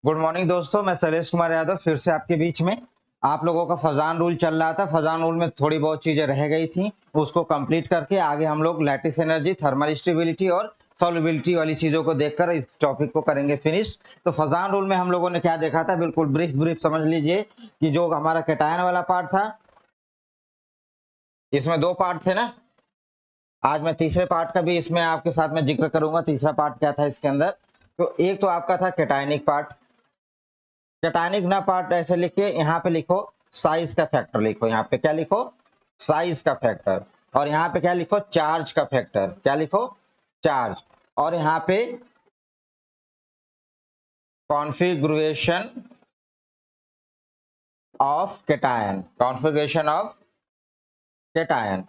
Good morning दोस्तों, मैं शैलेश कुमार यादव फिर से आपके बीच में। आप लोगों का फजान रूल चल रहा था। फजान रूल में थोड़ी बहुत चीजें रह गई थी, उसको कंप्लीट करके आगे हम लोग लैटिस एनर्जी, थर्मल स्टेबिलिटी और सॉल्युबिलिटी वाली चीजों को देखकर इस टॉपिक को करेंगे फिनिश। तो फजान रूल में हम लोगों ने क्या देखा था, बिल्कुल ब्रीफ ब्रीफ समझ लीजिए कि जो हमारा कैटायन वाला पार्ट था, इसमें दो पार्ट थे ना। आज मैं तीसरे पार्ट का भी इसमें आपके साथ में जिक्र करूंगा। तीसरा पार्ट क्या था इसके अंदर, तो एक तो आपका था कैटायनिक पार्ट। कैटायनिक ना पार्ट ऐसे लिख के यहाँ पे लिखो साइज का फैक्टर लिखो। यहाँ पे क्या लिखो, साइज का फैक्टर। और यहाँ पे क्या लिखो, चार्ज का फैक्टर। क्या लिखो, चार्ज। और यहाँ पे configuration of cation, configuration of cation.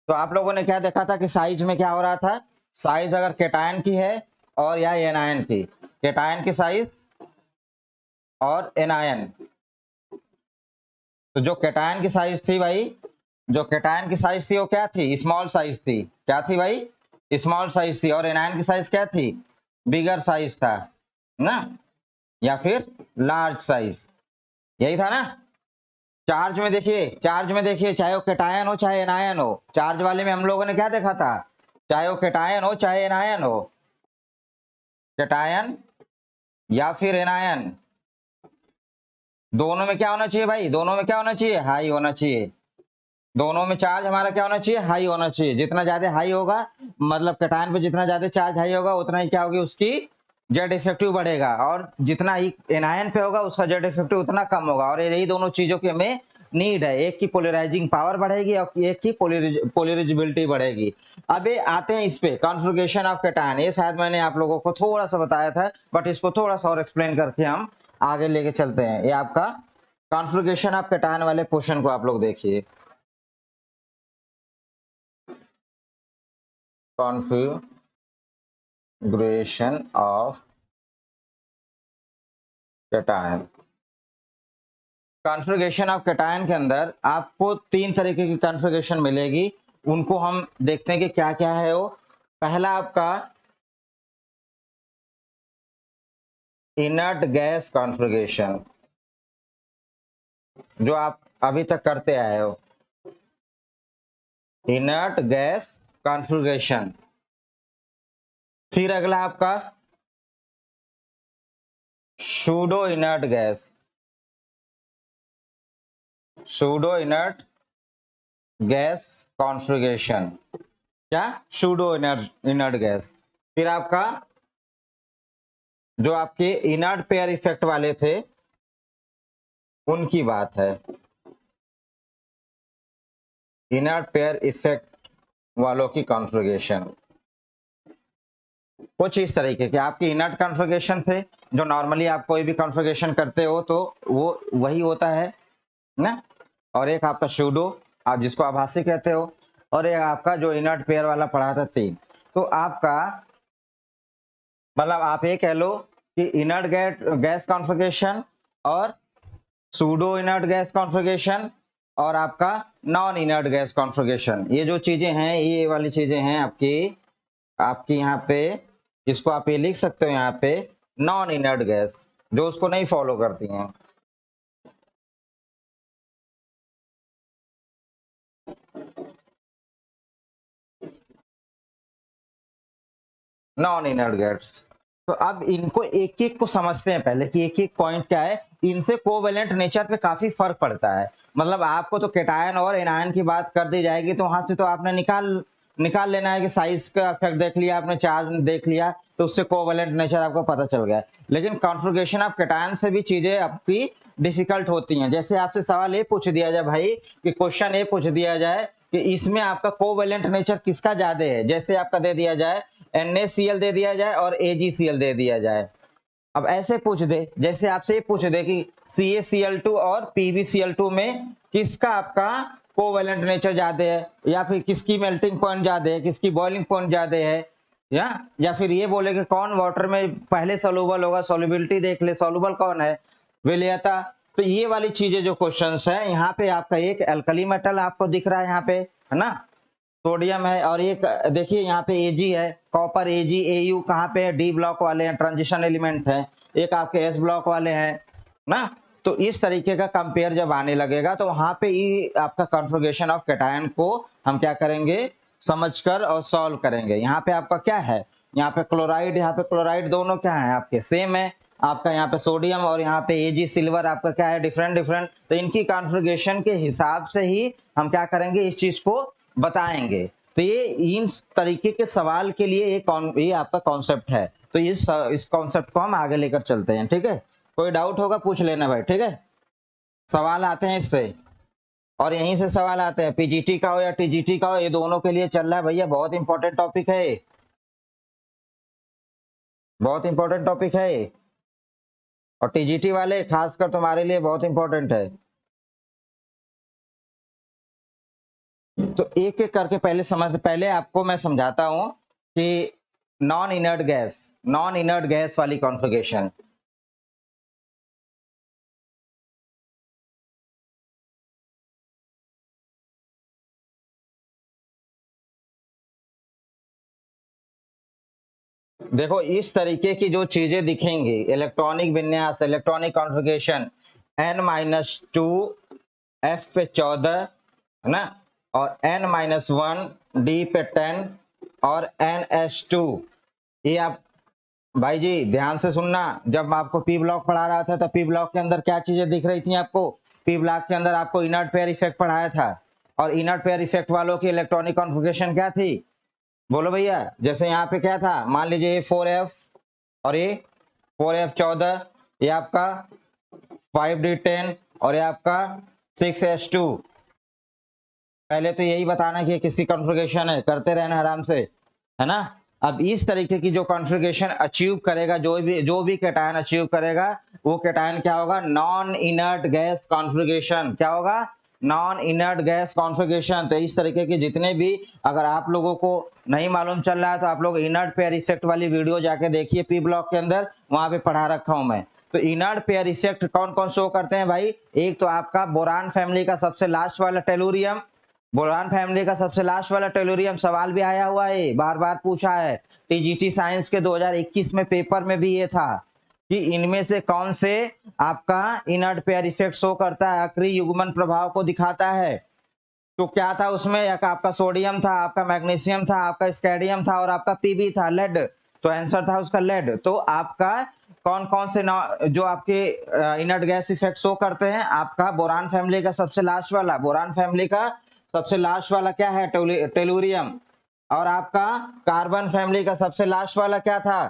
तो आप लोगों ने क्या देखा था कि साइज में क्या हो रहा था, साइज अगर कैटायन की है और या एनायन की, कैटायन की साइज और एनायन। तो जो कैटायन की साइज थी भाई, जो कैटायन की साइज थी वो क्या थी, स्मॉल साइज थी। क्या थी भाई, स्मॉल साइज थी। और एनायन की साइज क्या थी, बिगर साइज था ना, या फिर लार्ज साइज, यही था ना। चार्ज में देखिए, चार्ज में देखिए, चाहे वो कैटायन हो चाहे एनायन हो, चार्ज वाले में हम लोगों ने क्या देखा था, चाहे वो कैटायन हो चाहे एनायन हो, कैटायन या फिर एनायन, दोनों में क्या होना चाहिए भाई, दोनों में क्या होना चाहिए, हाई होना चाहिए। दोनों में चार्ज हमारा क्या होना चाहिए, हाई होना चाहिए। जितना ज्यादा हाई होगा, मतलब कैटायन पे जितना ज्यादा चार्ज हाई होगा, उतना ही क्या होगी, उसकी जेड इफेक्टिव बढ़ेगा। और जितना ही एनायन पे होगा, उसका जेड इफेक्टिव उतना कम होगा। और यही दोनों चीजों की हमें नीड है। एक की पोलराइजिंग पावर बढ़ेगी और एक की पोलराइजेबिलिटी बढ़ेगी। अब ये आते हैं इस पे, कॉन्फ़िगरेशन ऑफ कैटायन। ये शायद मैंने आप लोगों को थोड़ा सा बताया था, बट इसको थोड़ा सा और एक्सप्लेन करके हम आगे लेके चलते हैं। ये आपका कॉन्फ़िगरेशन ऑफ कैटायन वाले पोर्शन को आप लोग देखिए। Configuration of cation. Configuration of cation के अंदर आपको तीन तरीके की कॉन्फ़िगरेशन मिलेगी। उनको हम देखते हैं कि क्या क्या है वो। पहला आपका इनर्ट गैस कॉन्फ़िगरेशन, जो आप अभी तक करते आए हो, इनर्ट गैस कॉन्फ़िगरेशन। फिर अगला आपका pseudo inert gas, pseudo inert gas configuration. क्या, सूडो इनर्ट गैस। फिर आपका जो आपके इनर्ट पेयर इफेक्ट वाले थे, उनकी बात है। इनर्ट पेयर इफेक्ट वालों की कॉन्फ़िगरेशन कुछ इस तरीके के आपके इनर्ट कॉन्फ़िगरेशन थे, जो नॉर्मली आप कोई भी कॉन्फ़िगरेशन करते हो तो वो वही होता है ना। और एक आपका सूडो, आप जिसको आभासी कहते हो, और एक आपका जो इनर्ट पेयर वाला पढ़ा था, तीन। तो आपका मतलब आप ये कह लो कि इनर्ट गैस कॉन्फ़िगरेशन और सूडो इनर्ट गैस कॉन्फ़िगरेशन और आपका नॉन इनर्ट गैस कॉन्फ़िगरेशन, ये जो चीजें हैं, ये वाली चीजें हैं आपकी आपकी यहाँ पे। इसको आप ये लिख सकते हो यहाँ पे, नॉन इनर्ट गैस, जो उसको नहीं फॉलो करती हैं। Non inert gas. तो अब इनको एक एक को समझते हैं पहले कि एक एक पॉइंट क्या है। इनसे कोवेलेंट नेचर पे काफी फर्क पड़ता है। मतलब आपको तो कैटायन और एनायन की बात कर दी जाएगी, तो वहां से तो आपने निकाल निकाल लेना है कि साइज का इफेक्ट देख लिया आपने, चार्ज देख लिया, तो उससे कोवेलेंट नेचर आपको पता चल गया। लेकिन कॉन्फ़िगरेशन ऑफ कैटायन से भी चीजें आपकी डिफिकल्ट होती हैं। जैसे आपसे सवाल ये पूछ दिया जाए भाई, कि क्वेश्चन ये पूछ दिया जाए कि इसमें आपका कोवेलेंट नेचर किसका ज्यादा है। जैसे आपका दे दिया जाए NaCl दे दिया जाए और AgCl दे दिया जाए। अब ऐसे पूछ दे, जैसे आपसे पूछ दे कि CaCl2 और PbCl2 में किसका आपका कोवेलेंट नेचर ज्यादा है, या फिर किसकी मेल्टिंग पॉइंट ज्यादा है, किसकी बॉइलिंग पॉइंट ज्यादा है, या फिर ये बोले कि कौन वाटर में पहले सोलुबल होगा, सोल्युबिलिटी देख ले, सोलुबल कौन है, विलेयता। तो ये वाली चीजें जो क्वेश्चंस है, यहाँ पे आपका एक अल्कली मेटल आपको दिख रहा है यहाँ पे, है ना, सोडियम है। और एक देखिए यहाँ पे Ag है, कॉपर Ag Au कहाँ पे है, डी ब्लॉक वाले हैं, ट्रांजिशन एलिमेंट है। एक आपके एस ब्लॉक वाले हैं ना। तो इस तरीके का कंपेयर जब आने लगेगा तो वहां पे ये आपका कॉन्फ़िगरेशन ऑफ कैटायन को हम क्या करेंगे, समझकर और सॉल्व करेंगे। यहाँ पे आपका क्या है, यहाँ पे क्लोराइड, यहाँ पे क्लोराइड, दोनों क्या है आपके सेम है। आपका यहाँ पे सोडियम और यहाँ पे एजी सिल्वर आपका क्या है, डिफरेंट डिफरेंट। तो इनकी कॉन्फ़िगरेशन के हिसाब से ही हम क्या करेंगे, इस चीज को बताएंगे। तो ये इन तरीके के सवाल के लिए ये आपका कॉन्सेप्ट है। तो इस कॉन्सेप्ट को हम आगे लेकर चलते हैं, ठीक है। कोई डाउट होगा पूछ लेना भाई, ठीक है। सवाल आते हैं इससे, और यहीं से सवाल आते हैं, पीजीटी का हो या टीजीटी का हो, ये दोनों के लिए चल रहा है भैया। बहुत इंपॉर्टेंट टॉपिक है ये, बहुत इंपॉर्टेंट टॉपिक है ये, और टीजीटी वाले खासकर तुम्हारे लिए बहुत इंपॉर्टेंट है। तो एक एक करके पहले आपको मैं समझाता हूं कि नॉन इनर्ट गैस वाली कॉन्फ़िगरेशन। देखो इस तरीके की जो चीजें दिखेंगी, इलेक्ट्रॉनिक विन्यास, इलेक्ट्रॉनिक कॉन्फ़िगरेशन, N-2 F पे 14 है ना, और N-1 D पे 10 और NH2। ये आप भाई जी ध्यान से सुनना, जब मैं आपको पी ब्लॉक पढ़ा रहा था तो पी ब्लॉक के अंदर क्या चीजें दिख रही थी आपको। पी ब्लॉक के अंदर आपको इनर्ट पेयर इफेक्ट पढ़ाया था, और इनर्ट पेयर इफेक्ट वालों की इलेक्ट्रॉनिक कॉन्फ़िगरेशन क्या थी, बोलो भैया। जैसे यहाँ पे क्या था, मान लीजिए ये 4F और ये 4F14, ये आपका 5D10 और ये आपका 6H2। पहले तो यही बताना कि ये किसकी कॉन्फ़िगरेशन है, करते रहना आराम से, है ना। अब इस तरीके की जो कॉन्फ़िगरेशन अचीव करेगा, जो भी कैटायन अचीव करेगा, वो कैटायन क्या होगा, नॉन इनर्ट गैस कॉन्फ़िगरेशन। क्या होगा, नॉन इनर्ट गैस कॉन्फ़िगरेशन। तो इस तरीके के जितने भी, अगर आप लोगों को नहीं मालूम चल रहा है तो आप लोग इनर्ट पेयर इफेक्ट वाली वीडियो जाके देखिए पी ब्लॉक के अंदर, वहां पे पढ़ा रखा हूं मैं। तो इनर्ट पेयर इफेक्ट कौन कौन शो करते हैं भाई, एक तो आपका बोरान फैमिली का सबसे लास्ट वाला टेलुरियम, बोरान फैमिली का सबसे लास्ट वाला टेलुरियम, सवाल भी आया हुआ है, बार बार पूछा है। टीजीटी साइंस के 2021 में पेपर में भी ये था कि इनमें से कौन से आपका इनर्ट पेयर इफेक्ट शो करता है, अक्रिय युग्मन प्रभाव को दिखाता है। तो क्या था उसमें, एक आपका सोडियम था, आपका मैग्नीशियम था, आपका स्कैडियम था, और आपका पीबी था, लेड। तो आंसर था उसका लेड। तो आपका कौन कौन से जो आपके इनर्ट गैस इफेक्ट शो करते हैं, आपका बोरान फैमिली का सबसे लास्ट वाला, बोरान फैमिली का सबसे लास्ट वाला क्या है, टेलुरियम। और आपका कार्बन फैमिली का सबसे लास्ट वाला क्या था,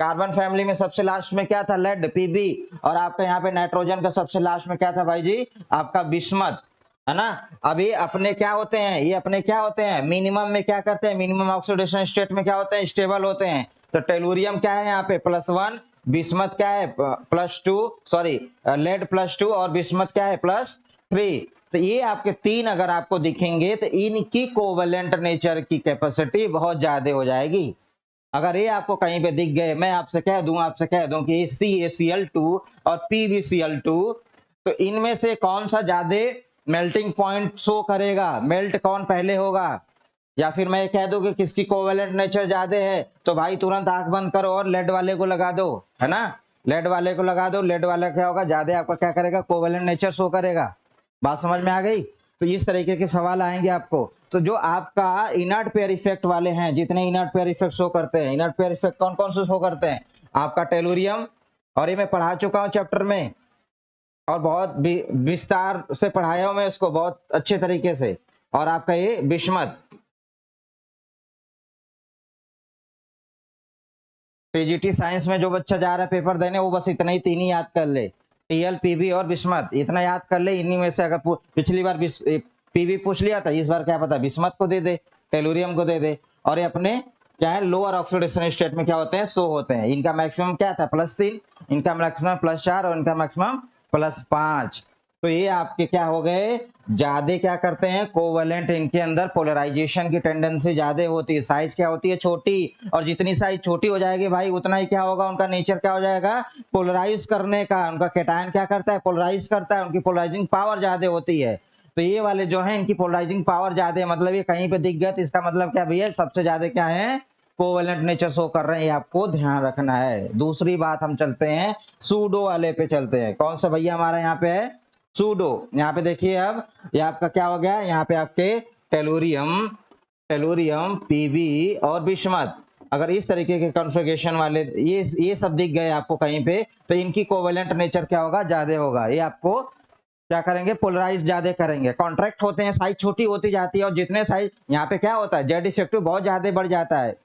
कार्बन फैमिली में सबसे लास्ट में क्या था, लेड, पीबी। और आपका यहाँ पे नाइट्रोजन का सबसे लास्ट में क्या था भाई जी, आपका बिस्मथ, है ना। अब ये अपने क्या होते हैं, ये अपने क्या होते हैं, मिनिमम में क्या करते हैं, मिनिमम ऑक्सीडेशन स्टेट में क्या होते हैं, स्टेबल होते हैं। तो टेलुरियम क्या है यहाँ पे +1, बिस्मथ क्या है +2, सॉरी लेड +2, और बिस्मथ क्या है +3। तो ये आपके तीन अगर आपको दिखेंगे तो इनकी कोवेलेंट नेचर की कैपेसिटी बहुत ज्यादा हो जाएगी। अगर ये आपको कहीं पे दिख गए, मैं आपसे कह दूं कि CaCl2 और PbCl2, तो इनमें से कौन सा ज्यादा मेल्टिंग पॉइंट शो करेगा, मेल्ट कौन पहले होगा, या फिर मैं कह दूं कि किसकी कोवेलेंट नेचर ज्यादा है, तो भाई तुरंत आंख बंद करो और लेड वाले को लगा दो, है ना। लेड वाले को लगा दो, लेड वाला क्या होगा, ज्यादा आपका क्या करेगा, कोवेलेंट नेचर शो करेगा। बात समझ में आ गई। तो इस तरीके के सवाल आएंगे आपको। तो जो आपका इनर्ट पेयर इफेक्ट वाले हैं, जितने इनर्ट पेयर इफेक्ट शो करते हैं, इनर्ट पेयर इफेक्ट कौन कौन से शो करते हैं, आपका टेलुरियम, और ये मैं पढ़ा चुका हूं चैप्टर में, और बहुत विस्तार से पढ़ाया हूं मैं इसको बहुत अच्छे तरीके से। और आपका ये बिस्मथ। टीजीटी साइंस में जो बच्चा जा रहा है पेपर देने, वो बस इतना ही तीन ही याद कर ले, टीएल, पीबी और बिस्मथ, इतना याद कर ले। इन्हीं में से अगर पिछली बार पीबी पूछ लिया था, इस बार क्या पता बिस्मथ को दे दे, टेलुरियम को दे दे। और ये अपने क्या है, लोअर ऑक्सीडेशन स्टेट में क्या होते हैं, सो होते हैं। इनका मैक्सिमम क्या था, +3, इनका मैक्सिमम +4, और इनका मैक्सिमम +5। तो ये आपके क्या हो गए, ज्यादा क्या करते हैं, कोवेलेंट, इनके अंदर पोलराइजेशन की टेंडेंसी ज्यादा होती है। साइज क्या होती है, छोटी, और जितनी साइज छोटी हो जाएगी भाई, उतना ही क्या होगा, उनका नेचर क्या हो जाएगा, पोलराइज करने का। उनका कैटायन क्या करता है, पोलराइज करता है, उनकी पोलराइजिंग पावर ज्यादा होती है। तो ये वाले जो है, इनकी पोलराइजिंग पावर ज्यादा है, मतलब ये कहीं पे दिख गया तो इसका मतलब क्या भैया, सबसे ज्यादा क्या है, कोवेलेंट नेचर शो कर रहे हैं, ये आपको ध्यान रखना है। दूसरी बात हम चलते हैं सूडो वाले पे चलते हैं। कौन सा भैया हमारा यहाँ पे है? सूडो। यहाँ पे देखिए, अब ये आपका क्या हो गया, यहाँ पे आपके टेलुरियम, टेलुरियम, पीबी और बिस्मथ, अगर इस तरीके के कॉन्फ़िगरेशन वाले ये सब दिख गए आपको कहीं पे, तो इनकी कोवेलेंट नेचर क्या होगा, ज्यादा होगा। ये आपको क्या करेंगे, पोलराइज ज्यादा करेंगे। कॉन्ट्रैक्ट होते हैं, साइज छोटी होती जाती है, और जितने साइज यहाँ पे क्या होता है, जेड इफेक्टिव बहुत ज्यादा बढ़ जाता है।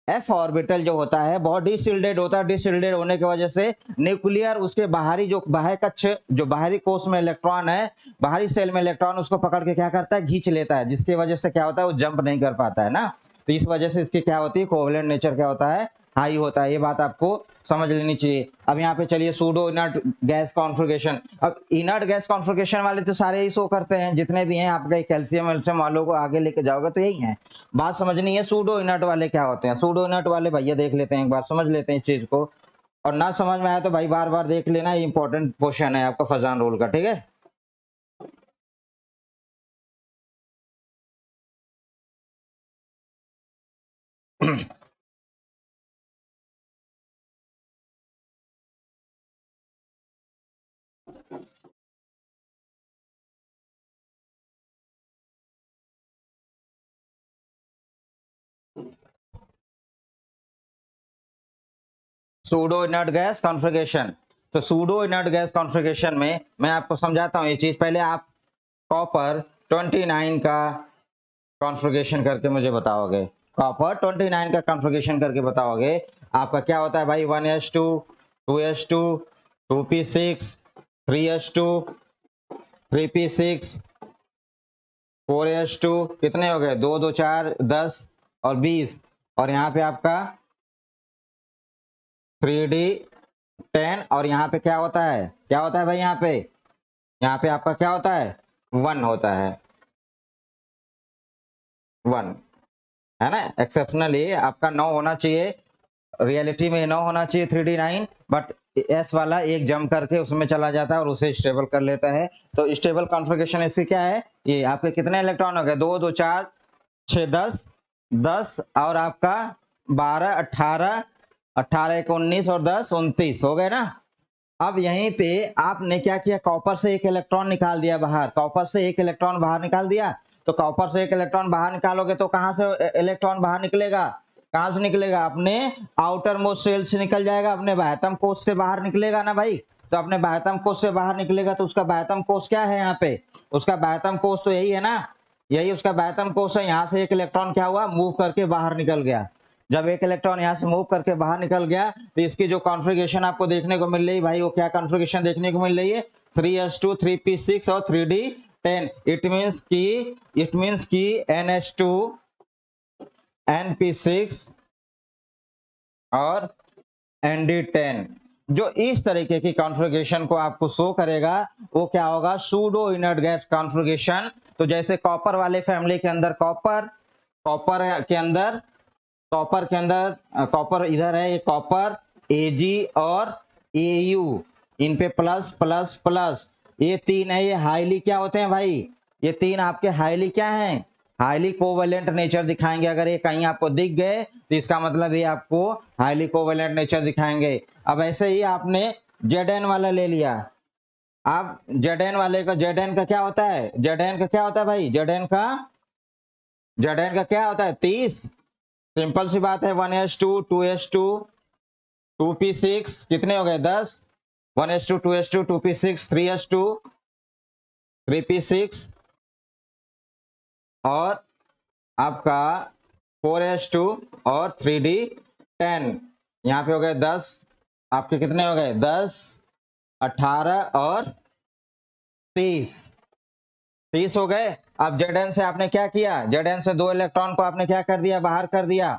एफ ऑर्बिटल जो होता है बहुत डिसिल्डेड होता है, डिसिल्डेड होने की वजह से न्यूक्लियर उसके बाहरी जो बाह्य कक्ष, जो बाहरी कोष में इलेक्ट्रॉन है, बाहरी सेल में इलेक्ट्रॉन उसको पकड़ के क्या करता है, खींच लेता है, जिसकी वजह से क्या होता है, वो जंप नहीं कर पाता है ना। तो इस वजह से इसकी क्या होती है, कोवेलेंट नेचर क्या होता है, हाई होता है। ये बात आपको समझ लेनी चाहिए। अब यहाँ पे चलिए सूडो इनर्ट गैस कॉन्फ़िगरेशन। अब इनर्ट गैस कॉन्फ़िगरेशन वाले तो सारे ही शो करते हैं, जितने भी हैं आपके कैल्शियम वेल्शियम वालों को आगे लेके जाओगे तो यही है। बात समझनी है सूडो इनर्ट वाले क्या होते हैं। सूडो इनर्ट वाले भैया देख लेते हैं, एक बार समझ लेते हैं इस चीज को, और ना समझ में आया तो भाई बार बार देख लेना, इंपॉर्टेंट क्वेश्चन है आपका फजान रोल का, ठीक है। Pseudo inert gas configuration. तो सूडो इनर्ट गैस कॉन्फ़िगरेशन में मैं आपको समझाता हूँ ये चीज। पहले आप कॉपर 29 का कॉन्फ़िगरेशन करके मुझे बताओगे, कॉपर 29 का कॉन्फ़िगरेशन करके बताओगे। आपका क्या होता है भाई, 1s2, 2s2, 2p6, 3s2, 3p6, 4s2, कितने हो गए, 2 2 4 10 और 20, और यहाँ पे आपका 3d10, और यहाँ पे क्या होता है, क्या होता है भाई, यहाँ पे आपका क्या होता है, 1 होता है, 1 है ना। एक्सेप्शनली आपका 9 होना चाहिए, रियलिटी में 9 होना चाहिए 3d9, बट एस वाला एक जंप करके उसमें चला जाता है और उसे स्टेबल कर लेता है। तो स्टेबल कॉन्फ़िगरेशन इससे क्या है, ये आपके कितने इलेक्ट्रॉन हो गए, 2 2 4 6 10 10 और आपका 12 18 18 1 19 और 10 29 हो गए ना। अब यहीं पे आपने क्या किया, कॉपर से एक इलेक्ट्रॉन निकाल दिया बाहर, कॉपर से एक इलेक्ट्रॉन बाहर निकाल दिया। तो कॉपर से एक इलेक्ट्रॉन बाहर निकालोगे तो कहां से इलेक्ट्रॉन बाहर निकलेगा, कहां से निकलेगा, अपने आउटर मोस्ट सेल से निकल जाएगा, अपने बाह्यतम कोष से बाहर निकलेगा ना भाई। तो अपने बाह्यतम कोष से बाहर निकलेगा तो उसका बाह्यतम कोष क्या है, यहाँ पे उसका बाह्यतम कोष तो यही है ना, यही उसका बाह्यतम कोष है। यहाँ से एक इलेक्ट्रॉन क्या हुआ, मूव करके बाहर निकल गया। जब एक इलेक्ट्रॉन यहाँ से मूव करके बाहर निकल गया तो इसकी जो कॉन्फ़िगरेशन आपको देखने को मिल रही भाई, वो क्या कॉन्फ़िगरेशन देखने को मिल रही है, 3s2, 3p6 और 3d10। इट मींस की ns2, np6 और nd10 जो इस तरीके की कॉन्फ़िगरेशन को आपको शो करेगा, वो क्या होगा, सूडो इनर्ट गैस कॉन्फ़िगरेशन। तो जैसे कॉपर वाले फैमिली के अंदर कॉपर, कॉपर इधर है, ये कॉपर Ag और Au, इन पे प्लस प्लस प्लस, ये तीन है, ये हाईली क्या होते हैं भाई, ये तीन आपके हाईली क्या हैं, हाईली कोवेलेंट नेचर दिखाएंगे। अगर ये कहीं आपको दिख गए तो इसका मतलब ये आपको हाईली कोवेलेंट नेचर दिखाएंगे। अब ऐसे ही आपने Zn वाला ले लिया, आप Zn वाले का, Zn का क्या होता है, Zn का क्या होता है भाई, Zn का क्या होता है, 30। सिंपल सी बात है, 1s2, 2s2, 2p6, कितने हो गए, 10, 1s2, 2s2, 2p6, 3s2, 3p6 और आपका 4s2 और 3d10। यहाँ पे हो गए 10, आपके कितने हो गए, 10 18 और 30 हो गए। अब Zn से आपने क्या किया, Zn से 2 इलेक्ट्रॉन को आपने क्या कर दिया, बाहर कर दिया,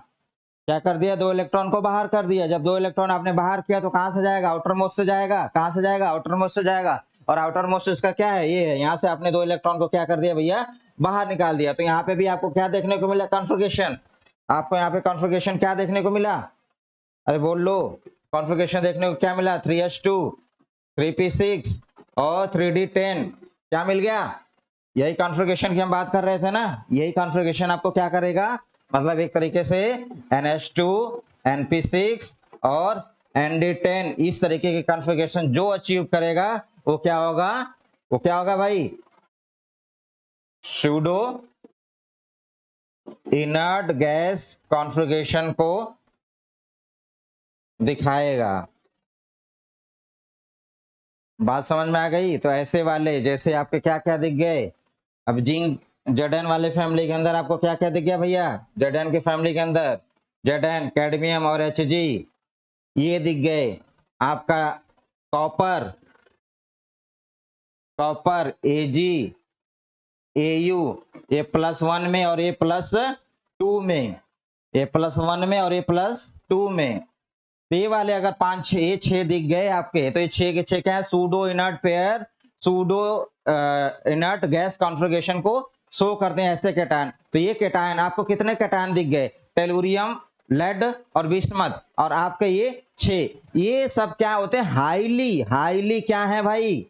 क्या कर दिया, 2 इलेक्ट्रॉन को बाहर कर दिया। जब 2 इलेक्ट्रॉन आपने बाहर किया तो कहां से जाएगा, आउटर मोस्ट से जाएगा, कहां से जाएगा, आउटर मोस्ट से जाएगा, और आउटर मोस्ट इसका क्या है, ये है। यहाँ से आपने 2 इलेक्ट्रॉन को क्या कर दिया भैया, बाहर निकाल दिया। तो यहाँ पे भी आपको क्या देखने को मिला, कॉन्फ़िगरेशन, आपको यहाँ पे कॉन्फ़िगरेशन क्या देखने को मिला, अरे बोल लो, कॉन्फ़िगरेशन देखने को क्या मिला, 3s2, 3p6 और 3d10, क्या मिल गया, यही कॉन्फ़िगरेशन की हम बात कर रहे थे ना। यही कॉन्फ़िगरेशन आपको क्या करेगा, मतलब एक तरीके से NH2, NP6 और ND10 इस तरीके की कॉन्फ़िगरेशन जो अचीव करेगा वो क्या होगा, वो क्या होगा भाई, सूडो इनर्ट गैस कॉन्फ़िगरेशन को दिखाएगा। बात समझ में आ गई? तो ऐसे वाले जैसे आपके क्या क्या दिख गए, अब जिंक जेडन वाले फैमिली के अंदर आपको क्या क्या दिख गया भैया, जेडन की फैमिली के अंदर जेडन, कैडमियम और Hg ये दिख गए। आपका कॉपर, कॉपर Ag, Au ये +1 में और ये +2 में, ये +1 में और ये +2 में, तो ये वाले अगर 5 6 ये 6 दिख गए आपके, तो ये 6 के 6 क्या है, pseudo inert pair, pseudo inert gas configuration को शो करते हैं ऐसे कैटायन। तो ये कैटायन आपको कितने कैटायन दिख गए, टेलुरियम, लेड और बिस्मथ, और आपके ये 6, ये सब क्या होते हैं, हाईली हाईली क्या है भाई,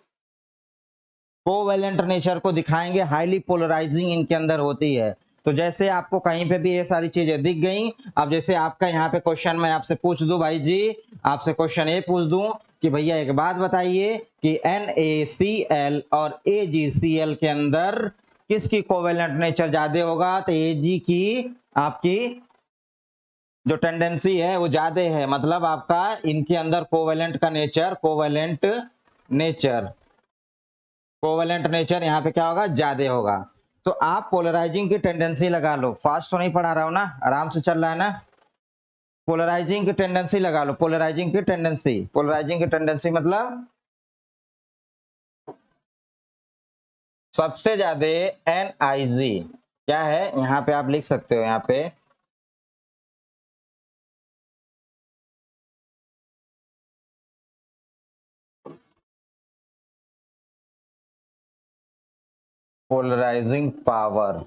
कोवेलेंट नेचर को दिखाएंगे, हाईली पोलराइजिंग इनके अंदर होती है। तो जैसे आपको कहीं पे भी ये सारी चीजें दिख गई, अब जैसे आपका यहाँ पे क्वेश्चन मैं आपसे पूछ दूं भाई जी, आपसे क्वेश्चन ये पूछ दूं कि भैया एक बात बताइए कि NaCl और AgCl के अंदर किसकी कोवेलेंट नेचर ज्यादा होगा, तो Ag की आपकी जो टेंडेंसी है वो ज्यादा है, मतलब आपका इनके अंदर कोवेलेंट का nature, covalent nature, covalent nature यहाँ पे क्या होगा, ज्यादा होगा। तो आप पोलराइजिंग की टेंडेंसी लगा लो, फास्ट तो नहीं पढ़ा रहा हूं ना, आराम से चल रहा है ना, पोलराइजिंग की टेंडेंसी लगा लो, पोलराइजिंग की टेंडेंसी, पोलराइजिंग की टेंडेंसी मतलब सबसे ज्यादा NIG क्या है, यहाँ पे आप लिख सकते हो, यहाँ पे पोलराइजिंग पावर,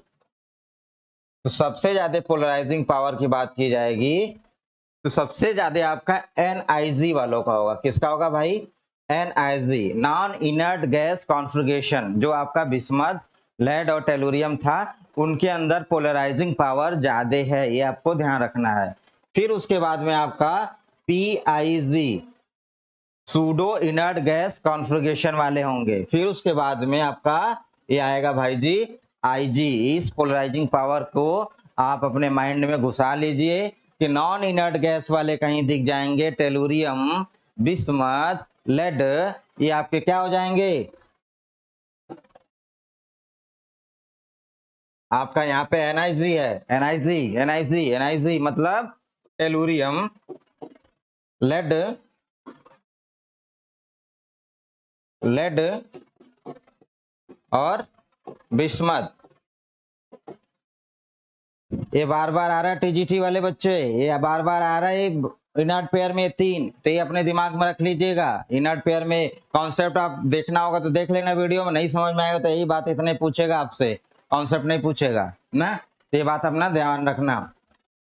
तो सबसे ज्यादा पोलराइजिंग पावर की बात की जाएगी तो सबसे ज्यादा आपका NIG वालों का होगा। किसका होगा भाई, NIG, non inert gas configuration, जो आपका बिस्मथ, लेड और टेलुरियम था उनके अंदर पोलराइजिंग पावर ज्यादा है, ये आपको ध्यान रखना है। फिर उसके बाद में आपका PIG, pseudo inert gas configuration वाले होंगे। फिर उसके बाद में आपका ये आएगा भाई जी IG। इस पोलराइजिंग पावर को आप अपने माइंड में घुसा लीजिए कि नॉन इनर्ट गैस वाले कहीं दिख जाएंगे, टेलुरियम, बिस्मथ, लेड, ये आपके क्या हो जाएंगे, आपका यहाँ पे NIG है, NIG मतलब टेलुरियम, लेड, लेड और बिस्मथ। ये बार बार आ रहा है TGT वाले बच्चे, ये बार बार आ रहा है इनर्ट पेयर में 3, तो ये अपने दिमाग में रख लीजिएगा। इनर्ट पेयर में कॉन्सेप्ट आप देखना होगा तो देख लेना वीडियो में, नहीं समझ में आएगा तो यही बात इतने पूछेगा आपसे, कॉन्सेप्ट नहीं पूछेगा ना, तो ये बात अपना ध्यान रखना।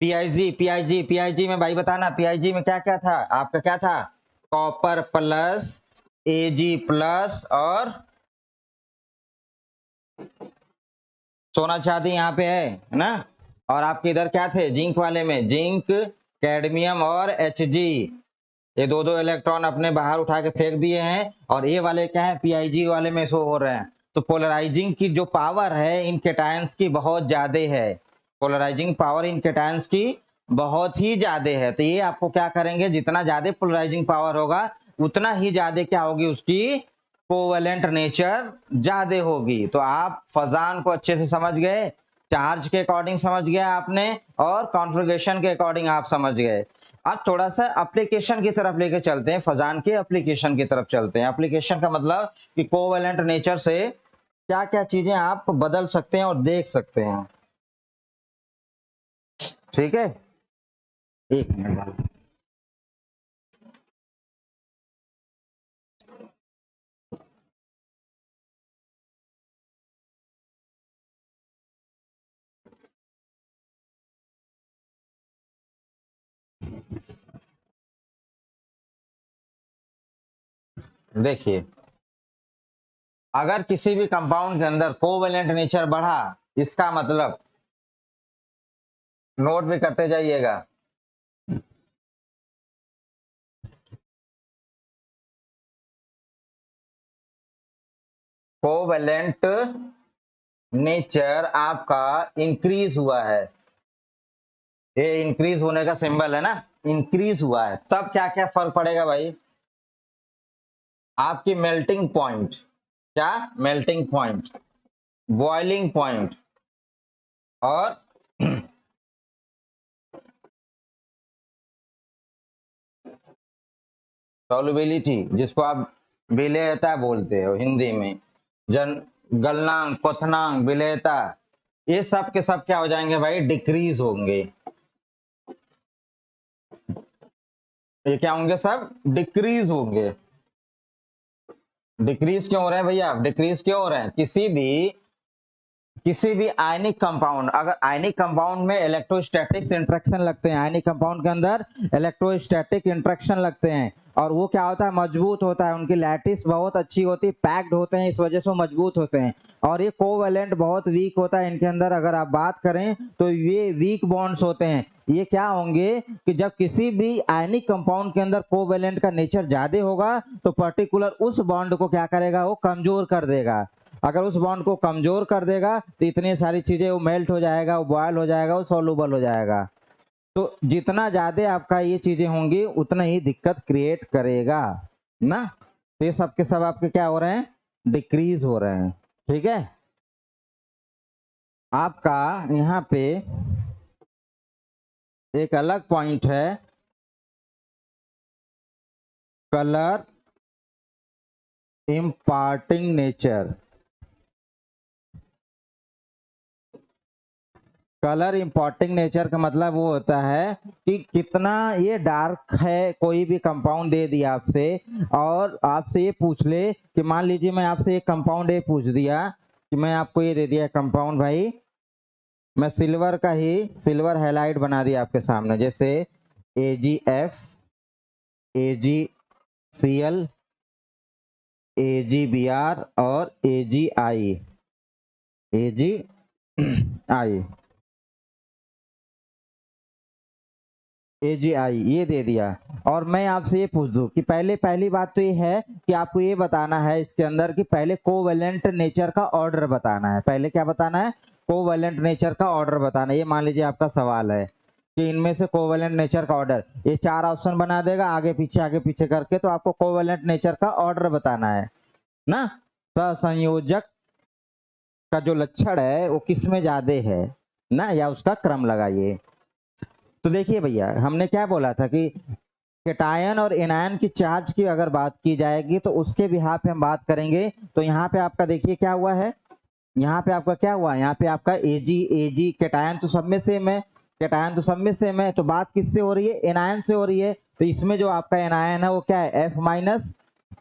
PIG में भाई बताना, PIG में क्या क्या था आपका, क्या था, कॉपर प्लस, Ag प्लस और सोना चांदी यहाँ पे है ना, और आपके इधर क्या थे, जिंक वाले में जिंक, कैडमियम और Hg, ये दो दो इलेक्ट्रॉन अपने बाहर उठा के फेंक दिए हैं, और ये वाले क्या है, PIG वाले में शो हो रहे हैं। तो पोलराइजिंग की जो पावर है इन कैटायंस की बहुत ज्यादा है, पोलराइजिंग पावर इन कैटायंस की बहुत ही ज्यादा है। तो ये आपको क्या करेंगे, जितना ज्यादा पोलराइजिंग पावर होगा उतना ही ज्यादा क्या होगी, उसकी कोवेलेंट नेचर ज्यादा होगी। तो आप फजान को अच्छे से समझ गए, चार्ज के अकॉर्डिंग समझ गया आपने, और कॉन्फ़िगरेशन के अकॉर्डिंग आप समझ गए। अब थोड़ा सा एप्लीकेशन की तरफ लेके चलते हैं, फजान के एप्लीकेशन की तरफ चलते हैं। एप्लीकेशन का मतलब कि कोवेलेंट नेचर से क्या क्या चीजें आप बदल सकते हैं और देख सकते हैं, ठीक है, एक मिनट। देखिए, अगर किसी भी कंपाउंड के अंदर कोवेलेंट नेचर बढ़ा, इसका मतलब नोट भी करते जाइएगा। कोवेलेंट नेचर आपका इंक्रीज हुआ है, ये इंक्रीज होने का सिंबल है ना, इंक्रीज हुआ है, तब क्या क्या फर्क पड़ेगा भाई? आपकी मेल्टिंग पॉइंट, क्या मेल्टिंग पॉइंट, बॉइलिंग पॉइंट और सॉल्युबिलिटी, जिसको आप विलेयता बोलते हो हिंदी में, जन गलनांक, क्वथनांक, विलेयता, ये सब के सब क्या हो जाएंगे भाई? डिक्रीज होंगे। ये क्या होंगे? सब डिक्रीज होंगे। डिक्रीज क्यों हो रहे हैं भैया? डिक्रीज क्यों हो रहे हैं? किसी भी आयनिक कंपाउंड, अगर आयनिक कंपाउंड में इलेक्ट्रोस्टैटिक इंट्रैक्शन लगते हैं, आयनिक कंपाउंड के अंदर इलेक्ट्रोस्टैटिक इंट्रैक्शन लगते हैं, और वो क्या होता है? मजबूत होता है, उनकी लैटिस बहुत अच्छी होती है, पैक्ड होते हैं, इस वजह से वो मजबूत होते हैं। और ये कोवेलेंट बहुत वीक होता है इनके अंदर, अगर आप बात करें तो ये वीक बॉन्ड्स होते हैं। ये क्या होंगे कि जब किसी भी आयनिक कंपाउंड के अंदर कोवेलेंट का नेचर ज्यादा होगा तो पर्टिकुलर उस बॉन्ड को क्या करेगा? वो कमजोर कर देगा। अगर उस बॉन्ड को कमजोर कर देगा तो इतनी सारी चीजें, वो मेल्ट हो जाएगा, वो बॉयल हो जाएगा, वो सोलूबल हो जाएगा। तो जितना ज्यादा आपका ये चीजें होंगी उतना ही दिक्कत क्रिएट करेगा ना। तो ये सब के सब आपके क्या हो रहे हैं? डिक्रीज हो रहे हैं। ठीक है। आपका यहाँ पे एक अलग पॉइंट है, colour imparting nature. Colour importing nature का मतलब वो होता है कि कितना ये डार्क है। कोई भी कंपाउंड दे दिया आपसे, और आपसे ये पूछ ले कि मान लीजिए मैं आपसे एक कंपाउंड ये पूछ दिया कि मैं आपको ये दे दिया कंपाउंड भाई, मैं सिल्वर का ही सिल्वर हैलाइड बना दिया आपके सामने, जैसे AgF, AgCl, AgBr और AgI। AgI ये दे दिया, और मैं आपसे ये पूछ दूं कि पहली बात तो ये है कि आपको ये बताना है इसके अंदर कि पहले कोवेलेंट नेचर का ऑर्डर बताना है। पहले क्या बताना है? कोवेलेंट नेचर का ऑर्डर बताना है। ये मान लीजिए आपका सवाल है कि इनमें से कोवेलेंट नेचर का ऑर्डर, ये 4 ऑप्शन बना देगा आगे पीछे करके, तो आपको कोवेलेंट नेचर का ऑर्डर बताना है ना। सहसंयोजक का जो लक्षण है वो किस में ज्यादा है ना, या उसका क्रम लगाइए। तो देखिए भैया, हमने क्या बोला था कि कैटायन और एनायन की चार्ज की अगर बात की जाएगी तो उसके बिहाफ पे हम बात करेंगे। तो यहाँ पे आपका देखिए क्या हुआ है, यहाँ पे आपका क्या हुआ, यहाँ पे आपका एजी कैटायन तो सब में सेम है, कैटायन तो सब में सेम है, तो बात किससे हो रही है? एनायन से हो रही है। तो इसमें जो आपका एनायन है वो क्या है? F माइनस,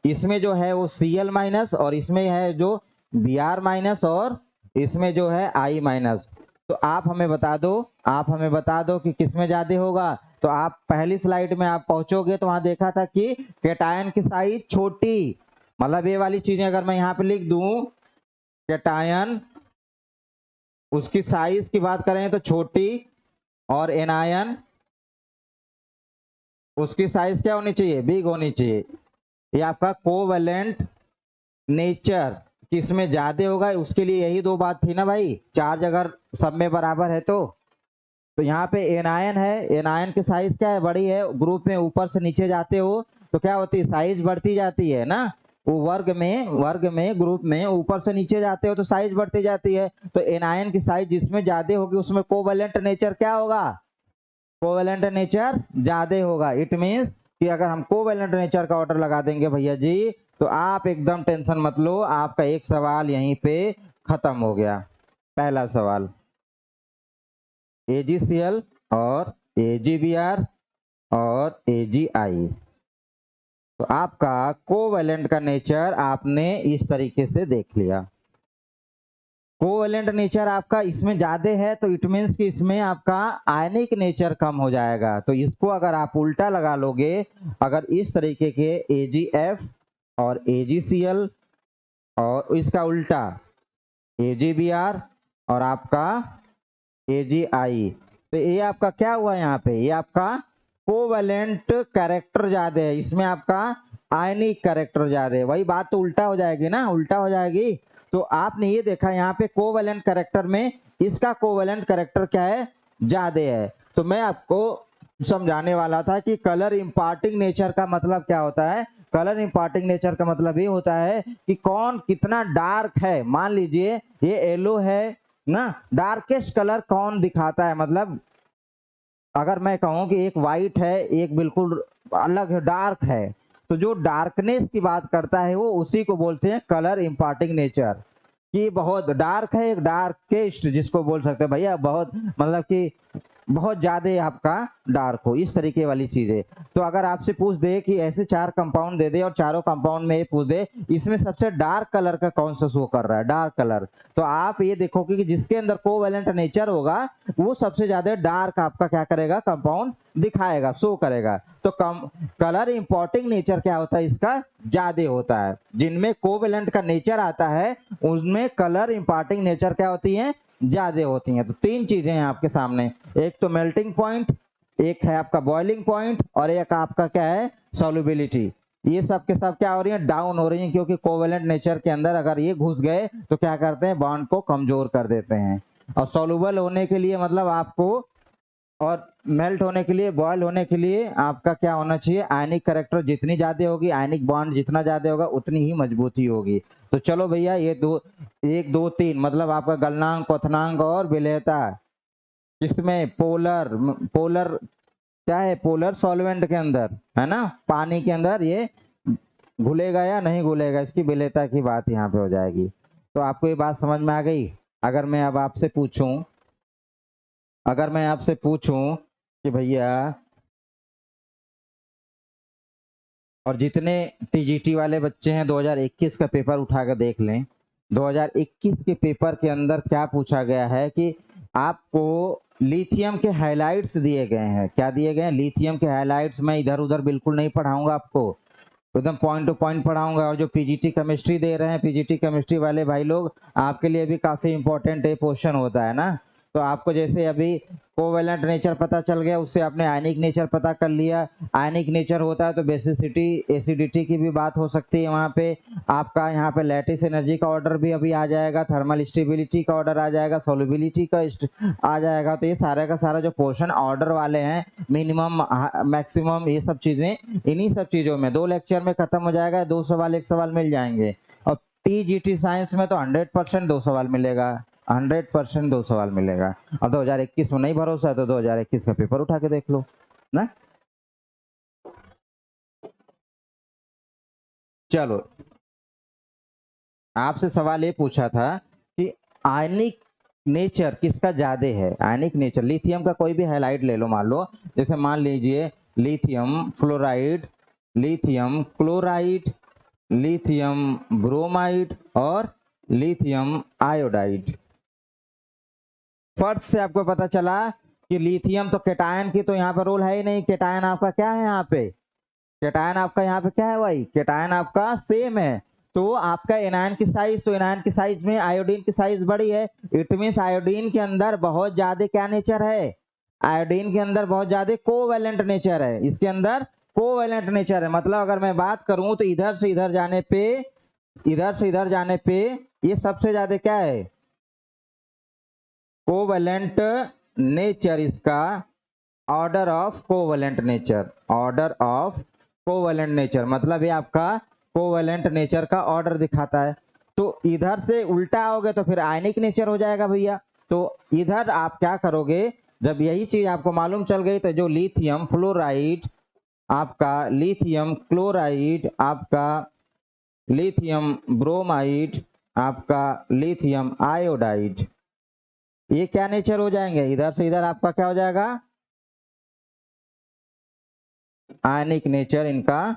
इसमें जो है वो Cl माइनस, और इसमें है जो Br माइनस, और इसमें जो है I माइनस। तो आप हमें बता दो कि किसमें ज्यादा होगा। तो आप पहली स्लाइड में आप पहुंचोगे तो वहां देखा था कि कैटायन की साइज छोटी, मतलब ये वाली चीजें अगर मैं यहाँ पे लिख दूं, कैटायन उसकी साइज की बात करें तो छोटी, और एनायन उसकी साइज क्या होनी चाहिए? बिग होनी चाहिए। ये आपका कोवेलेंट नेचर किसमें ज्यादा होगा, उसके लिए यही दो बात थी ना भाई। चार्ज अगर सब में बराबर है तो यहाँ पे एनायन है, एनायन की साइज क्या है? बड़ी है। ग्रुप में ऊपर से नीचे जाते हो तो क्या होती है? साइज बढ़ती जाती है ना। वो वर्ग में ग्रुप में ऊपर से नीचे जाते हो तो साइज बढ़ती जाती है। तो एनायन की साइज जिसमें ज्यादा होगी उसमें कोवेलेंट नेचर क्या होगा? कोवेलेंट नेचर ज्यादा होगा। इट मीन्स कि अगर हम कोवेलेंट नेचर का ऑर्डर लगा देंगे भैया जी, तो आप एकदम टेंशन मत लो, आपका एक सवाल यहीं पे खत्म हो गया। पहला सवाल AgCl और AgBr और AgI। तो आपका कोवेलेंट का नेचर आपने इस तरीके से देख लिया। कोवेलेंट नेचर आपका इसमें ज्यादा है तो इट मीन्स कि इसमें आपका आयनिक नेचर कम हो जाएगा। तो इसको अगर आप उल्टा लगा लोगे, अगर इस तरीके के AgF और AgCl और इसका उल्टा AgBr और आपका AgI, तो ये आपका क्या हुआ यहाँ पे, ये आपका कोवेलेंट कैरेक्टर ज्यादा है, इसमें आपका आयनिक कैरेक्टर ज्यादा है। वही बात तो उल्टा हो जाएगी ना, उल्टा हो जाएगी। तो आपने ये देखा यहाँ पे कोवेलेंट कैरेक्टर में इसका कोवेलेंट कैरेक्टर क्या है, ज्यादा है। तो मैं आपको समझाने वाला था कि कलर इंपार्टिंग नेचर का मतलब क्या होता है। कलर इंपार्टिंग नेचर का मतलब ये होता है कि कौन कितना डार्क है। मान लीजिए ये येलो है ना, डार्केस्ट कलर कौन दिखाता है, मतलब अगर मैं कहूं कि एक वाइट है एक बिल्कुल अलग है डार्क है, तो जो डार्कनेस की बात करता है वो उसी को बोलते हैं कलर इंपार्टिंग नेचर। कि बहुत डार्क है, एक डार्केस्ट जिसको बोल सकते हैं भैया, बहुत मतलब कि बहुत ज्यादा आपका डार्क हो, इस तरीके वाली चीजें। तो अगर आपसे पूछ दे कि ऐसे 4 कंपाउंड दे दे और चारों कंपाउंड में ये पूछ दे इसमें सबसे डार्क कलर का कौन सा शो कर रहा है, डार्क कलर, तो आप ये देखोगे कि जिसके अंदर कोवेलेंट नेचर होगा वो सबसे ज्यादा डार्क आपका क्या करेगा, कंपाउंड दिखाएगा, शो करेगा। तो कलर इंपॉर्टिंग नेचर क्या होता है, इसका ज्यादा होता है। जिनमें कोवेलेंट का नेचर आता है उसमें कलर इंपॉर्टिंग नेचर क्या होती है, ज्यादा होती हैं। तो 3 चीजें हैं आपके सामने, एक तो मेल्टिंग पॉइंट, एक है आपका बॉइलिंग पॉइंट और एक आपका क्या है, सॉल्युबिलिटी। ये सब के सब क्या हो रही है, डाउन हो रही है, क्योंकि कोवेलेंट नेचर के अंदर अगर ये घुस गए तो क्या करते हैं, बॉन्ड को कमजोर कर देते हैं। और सॉल्युबल होने के लिए मतलब आपको, और मेल्ट होने के लिए, बॉयल होने के लिए आपका क्या होना चाहिए, आयनिक कैरेक्टर जितनी ज्यादा होगी, आयनिक बॉन्ड जितना ज्यादा होगा उतनी ही मजबूती होगी। तो चलो भैया ये 1 2 3 मतलब आपका गलनांक, क्वथनांक और विलेयता, इसमें पोलर पोलर क्या है, पोलर सॉल्वेंट के अंदर है ना, पानी के अंदर ये घुलेगा या नहीं घुलेगा, इसकी विलेयता की बात यहाँ पे हो जाएगी। तो आपको ये बात समझ में आ गई। अगर मैं अब आपसे पूछूं, अगर मैं आपसे पूछूं कि भैया, और जितने टीजीटी वाले बच्चे हैं 2021 का पेपर उठा कर देख लें, 2021 के पेपर के अंदर क्या पूछा गया है कि आपको लिथियम के हाइलाइट्स दिए गए हैं। क्या दिए गए हैं, लिथियम के हाइलाइट्स। मैं इधर उधर बिल्कुल नहीं पढ़ाऊंगा आपको, एकदम पॉइंट टू पॉइंट पढ़ाऊंगा। और जो पीजीटी केमिस्ट्री दे रहे हैं, पीजीटी केमिस्ट्री वाले भाई लोग, आपके लिए भी काफी इंपॉर्टेंट ये क्वेश्चन होता है ना। तो आपको जैसे अभी कोवेलेंट नेचर पता चल गया, उससे आपने आयनिक नेचर पता कर लिया। आयनिक नेचर होता है तो बेसिसिटी, एसिडिटी की भी बात हो सकती है वहाँ पे। आपका यहाँ पे लैटिस एनर्जी का ऑर्डर भी अभी आ जाएगा, थर्मल स्टेबिलिटी का ऑर्डर आ जाएगा, सॉल्युबिलिटी का आ जाएगा। तो ये सारा का सारा जो पोर्शन ऑर्डर वाले हैं, मिनिमम मैक्सिमम, ये सब चीजें, इन्हीं सब चीजों में 2 लेक्चर में खत्म हो जाएगा। 2 सवाल 1 सवाल मिल जाएंगे। और टीजीटी साइंस में तो 100% 2 सवाल मिलेगा, 100% 2 सवाल मिलेगा। अब 2021 में नहीं भरोसा है तो 2021 का पेपर उठा के देख लो ना। चलो, आपसे सवाल ये पूछा था कि आयनिक नेचर किसका ज्यादा है, आयनिक नेचर लिथियम का कोई भी हाइलाइट ले लो, मान लो जैसे मान लीजिए lithium fluoride, lithium chloride, lithium bromide और लिथियम आयोडाइड। फर्स्ट से आपको पता चला कि लिथियम तो केटायन की तो यहाँ पे रोल है ही नहीं, केटायन आपका क्या है यहाँ पे, केटायन आपका यहाँ पे क्या है भाई, केटायन आपका सेम है। तो आपका एनायन की साइज, तो एनायन की साइज में आयोडीन की साइज बड़ी है। इट मीन्स आयोडीन के अंदर बहुत ज्यादा क्या नेचर है, आयोडीन के अंदर बहुत ज्यादा कोवेलेंट नेचर है, इसके अंदर कोवेलेंट नेचर है। मतलब अगर मैं बात करूं तो इधर से इधर जाने पे, इधर से इधर जाने पे ये सबसे ज्यादा क्या है, कोवेलेंट नेचर, इसका order of covalent nature, order of covalent nature मतलब ये आपका कोवेलेंट नेचर का ऑर्डर दिखाता है। तो इधर से उल्टा आओगे तो फिर आयनिक नेचर हो जाएगा भैया। तो इधर आप क्या करोगे, जब यही चीज आपको मालूम चल गई तो जो लिथियम फ्लोराइड आपका, लिथियम क्लोराइड आपका, लिथियम ब्रोमाइड आपका, लिथियम आयोडाइड, ये क्या नेचर हो जाएंगे, इधर से इधर आपका क्या हो जाएगा, आयनिक नेचर इनका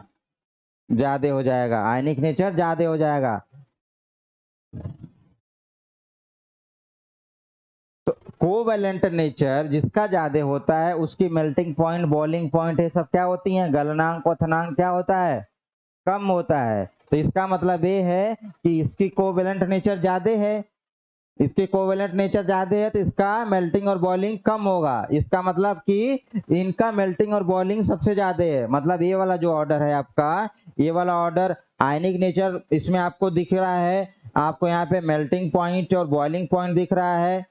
ज्यादा हो जाएगा, आयनिक नेचर ज्यादा हो जाएगा। तो कोवेलेंट नेचर जिसका ज्यादा होता है उसकी मेल्टिंग पॉइंट, बॉइलिंग पॉइंट, ये सब क्या होती हैं, गलनांक क्वथनांक क्या होता है, कम होता है। तो इसका मतलब ये है कि इसकी कोवेलेंट नेचर ज्यादा है। इसके कोवेलेंट नेचर ज्यादा है तो इसका मेल्टिंग और बॉइलिंग कम होगा। इसका मतलब कि इनका मेल्टिंग और बॉइलिंग सबसे ज्यादा है। मतलब ये वाला जो ऑर्डर है आपका, ये वाला ऑर्डर आयनिक नेचर इसमें आपको दिख रहा है, आपको यहाँ पे मेल्टिंग पॉइंट और बॉइलिंग पॉइंट दिख रहा है।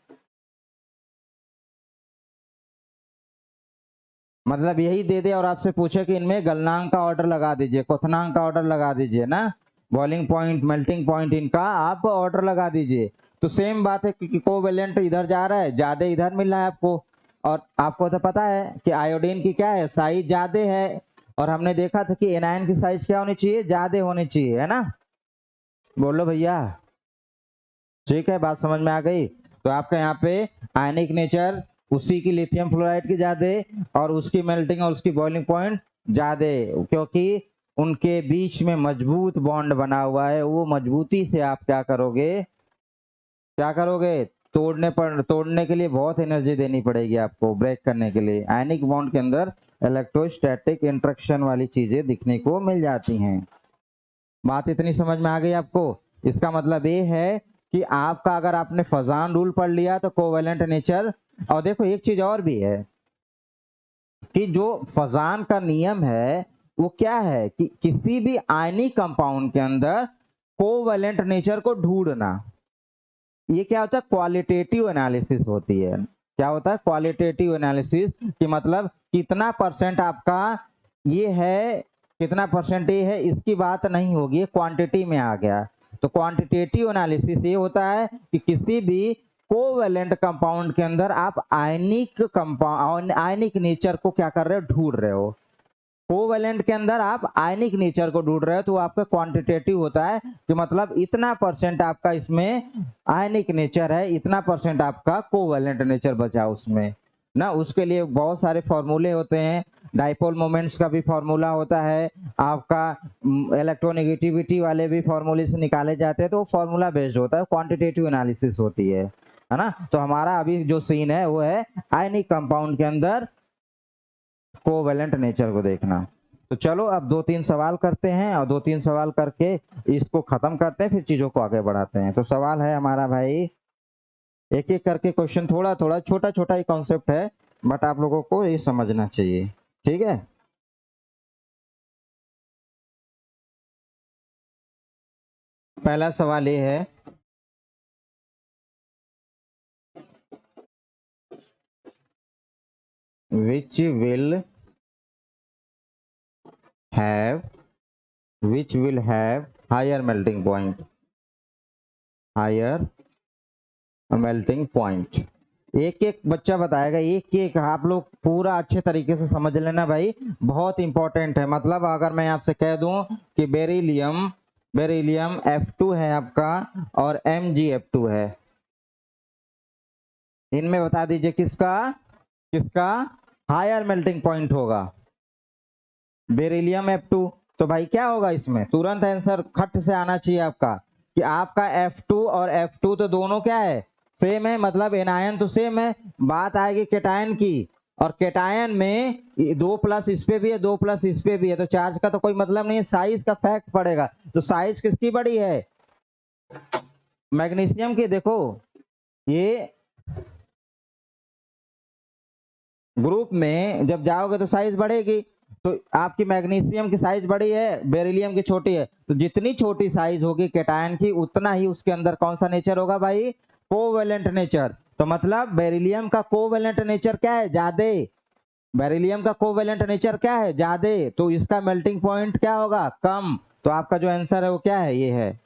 मतलब यही दे दे और आपसे पूछे कि इनमें गलनांक का ऑर्डर लगा दीजिए, क्वथनांक का ऑर्डर लगा दीजिए ना, बॉइलिंग पॉइंट मेल्टिंग पॉइंट इनका आप ऑर्डर लगा दीजिए। तो सेम बात है कि कोवेलेंट इधर जा रहा है, ज्यादा इधर मिल रहा है आपको। और आपको तो पता है कि आयोडीन की क्या है, साइज ज्यादा है, और हमने देखा था कि एनायन की साइज क्या होनी चाहिए, ज्यादा होनी चाहिए, है ना। बोलो भैया, ठीक है, बात समझ में आ गई। तो आपका यहाँ पे आयनिक नेचर उसी की लिथियम फ्लोराइड की ज्यादा, और उसकी मेल्टिंग और उसकी बॉइलिंग पॉइंट ज्यादा, क्योंकि उनके बीच में मजबूत बॉन्ड बना हुआ है। वो मजबूती से आप क्या करोगे, क्या करोगे, तोड़ने के लिए बहुत एनर्जी देनी पड़ेगी आपको, ब्रेक करने के लिए। आयनिक बॉन्ड के अंदर इलेक्ट्रोस्टैटिक इंटरेक्शन वाली चीजें दिखने को मिल जाती हैं। बात इतनी समझ में आ गई आपको। इसका मतलब ये है कि आपका अगर आपने फजान रूल पढ़ लिया तो कोवेलेंट नेचर। और देखो एक चीज और भी है कि जो फजान का नियम है वो क्या है कि किसी भी आयनिक कंपाउंड के अंदर कोवेलेंट नेचर को ढूंढना। ये क्या होता है, क्वालिटेटिव एनालिसिस होती है। क्या होता है, क्वालिटेटिव एनालिसिस, कि मतलब कितना परसेंट आपका ये है, कितना परसेंट ये है, इसकी बात नहीं होगी, क्वांटिटी में आ गया। तो क्वांटिटेटिव एनालिसिस ये होता है कि किसी भी कोवेलेंट कंपाउंड के अंदर आप आयनिक कंपाउंड, आयनिक नेचर को क्या कर रहे हो, ढूंढ रहे हो। कोवेलेंट के अंदर आप आयनिक नेचर को ढूंढ रहे हो, तो आपका क्वांटिटेटिव होता है कि मतलब इतना परसेंट आपका इसमें आयनिक नेचर है, इतना परसेंट आपका कोवेलेंट नेचर बचा उसमें ना। उसके लिए बहुत सारे फॉर्मूले होते हैं, डाइपोल मोमेंट्स का भी फॉर्मूला होता है आपका, इलेक्ट्रोनेगेटिविटी वाले भी फॉर्मूले से निकाले जाते हैं। तो फॉर्मूला बेस्ड होता है, क्वांटिटेटिव एनालिसिस होती है ना। तो हमारा अभी जो सीन है वो है आयनिक कंपाउंड के अंदर कोवेलेंट नेचर को देखना। तो चलो अब 2-3 सवाल करते हैं, और 2-3 सवाल करके इसको खत्म करते हैं, फिर चीजों को आगे बढ़ाते हैं। तो सवाल है हमारा भाई, एक एक करके क्वेश्चन, थोड़ा थोड़ा छोटा छोटा ही कॉन्सेप्ट है, बट आप लोगों को ये समझना चाहिए, ठीक है। पहला सवाल ये है, which will have higher melting point, higher melting point. एक एक बच्चा बताएगा, एक एक आप लोग पूरा अच्छे तरीके से समझ लेना भाई, बहुत इंपॉर्टेंट है। मतलब अगर मैं आपसे कह दूं कि बेरिलियम, बेरिलियम F2 है आपका और MgF2 है, इनमें बता दीजिए किसका किसका हायर मेल्टिंग पॉइंट होगा। बेरिलियम F2, तो भाई क्या होगा इसमें, तुरंत आंसर खट से आना चाहिए आपका कि आपका F2 और F2 तो दोनों क्या है, सेम है, मतलब एनायन तो सेम है। बात आएगी केटायन की, और केटायन में 2+ इस पे भी है, 2+ इस पे भी है, तो चार्ज का तो कोई मतलब नहीं है, साइज का फैक्ट पड़ेगा। तो साइज किसकी बड़ी है, मैग्नीशियम की। देखो ये ग्रुप में जब जाओगे तो साइज बढ़ेगी, तो आपकी मैग्नीशियम की साइज बड़ी है, बेरिलियम की छोटी है। तो जितनी छोटी साइज होगी केटायन की, उतना ही उसके अंदर कौन सा नेचर होगा भाई, कोवेलेंट नेचर। तो मतलब बेरिलियम का कोवेलेंट नेचर क्या है, ज्यादा। बेरिलियम का कोवेलेंट नेचर क्या है, ज्यादा, तो इसका मेल्टिंग पॉइंट क्या होगा, कम। तो आपका जो आंसर है वो क्या है, ये है।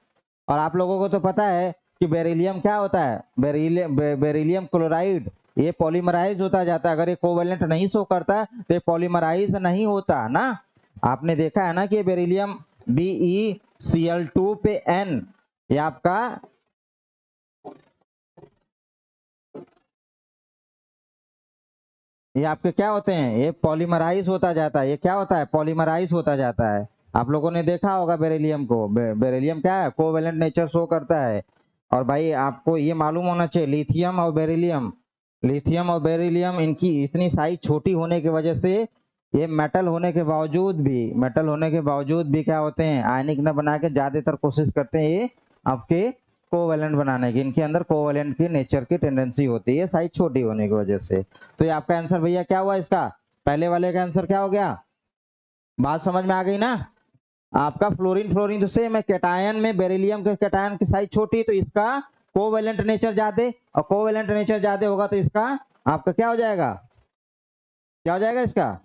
और आप लोगों को तो पता है कि बेरिलियम क्या होता है, बेरिलियम क्लोराइड, ये पॉलीमराइज होता जाता है। अगर ये कोवेलेंट नहीं शो करता तो ये पॉलीमराइज नहीं होता ना। आपने देखा है ना कि बेरिलियम BeCl2 पे N, ये आपका ये आपके क्या होते हैं, ये पॉलीमराइज होता जाता है। ये क्या होता है, पॉलीमराइज होता जाता है। आप लोगों ने देखा होगा बेरिलियम को, बेरिलियम क्या है, कोवेलेंट नेचर शो करता है। और भाई आपको ये मालूम होना चाहिए, लिथियम और बेरिलियम, लिथियम और बेरिलियम इनकी इतनी साइज छोटी होने की वजह से ये मेटल होने के बावजूद भी, मेटल होने के बावजूद भी क्या होते हैं, आयनिक न बना के ज्यादातर कोशिश करते हैं ये आपके कोवेलेंट बनाने की, इनके अंदर कोवेलेंट की नेचर की टेंडेंसी होती है साइज छोटी होने की वजह से। तो ये आपका आंसर भैया क्या हुआ, इसका पहले वाले का आंसर क्या हो गया, बात समझ में आ गई ना। आपका फ्लोरीन फ्लोरीन तो सेम है, कैटायन में बेरिलियम के कैटायन की साइज छोटी, तो इसका कोवेलेंट नेचर ज्यादा, और कोवेलेंट नेचर ज्यादा होगा तो इसका आपका क्या हो जाएगा, क्या हो जाएगा, इसका